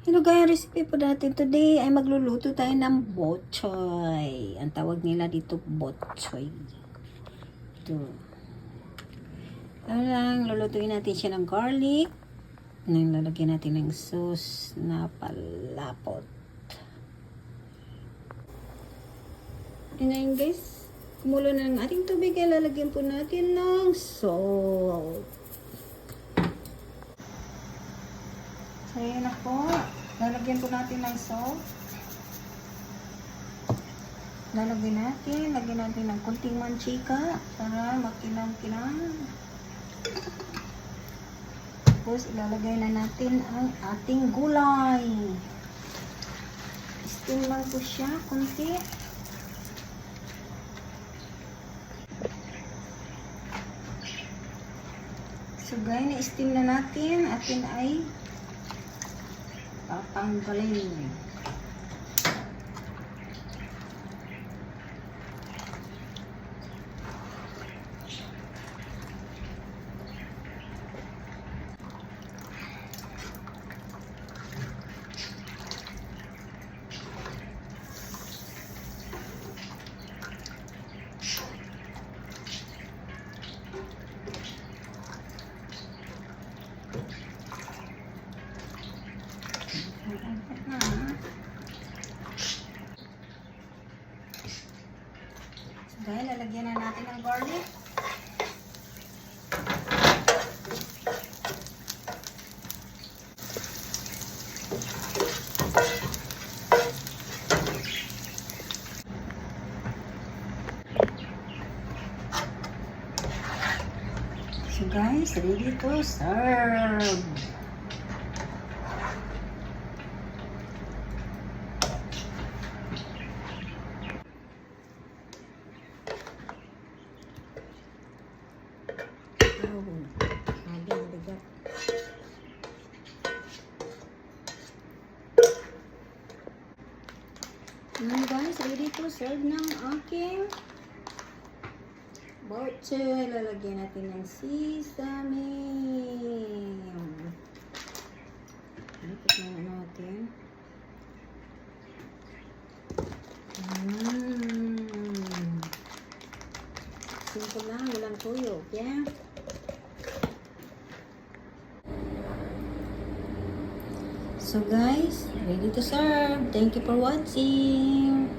Hello guys, recipe po natin today ay magluluto tayo ng bok choy. Ang tawag nila dito bok choy. Ito. Ano lang, lulutuin natin siya ng garlic. Nang lalagyan natin ng sauce na palapot. And ngayon guys, kumulo na ng ating tubig ay lalagyan po natin ng salt. So, yun na po. Lalagyan po natin ng salt. Lagyan natin ng kunting mantika para makinang-kinang. Tapos, ilalagay na natin ang ating gulay. Steam lang po siya, kunti. So, guys, na-steam na natin. Atin ay tatanggalin. Dahil lalagyan na natin ng garlic. So guys, ready to serve. Guys, ready to serve ng aking bok choy. Lalagyan natin ng sesame. Lipot na natin. Simple lang, walang tuyo, okay? So guys, ready to serve. Thank you for watching.